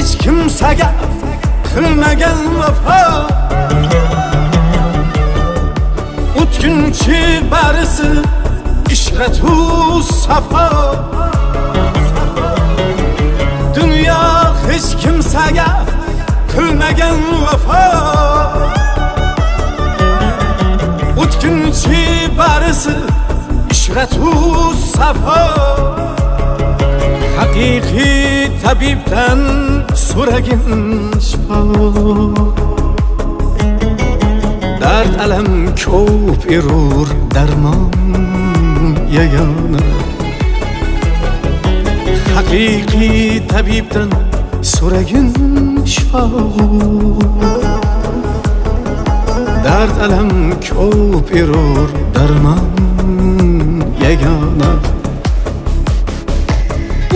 hech kimsaga qilmagan vafo o'tkinchi barisi ishrat-u safo dunyo hech kimsaga qilmagan vafo o'tkinchi barisi ishrat-u safo haqiqiy tabibdan so'ragin shifo dard alam ko'p erur darmon yagona haqiqiy tabibdan so'ragin shifo dard alam ko'p erur darmon yagona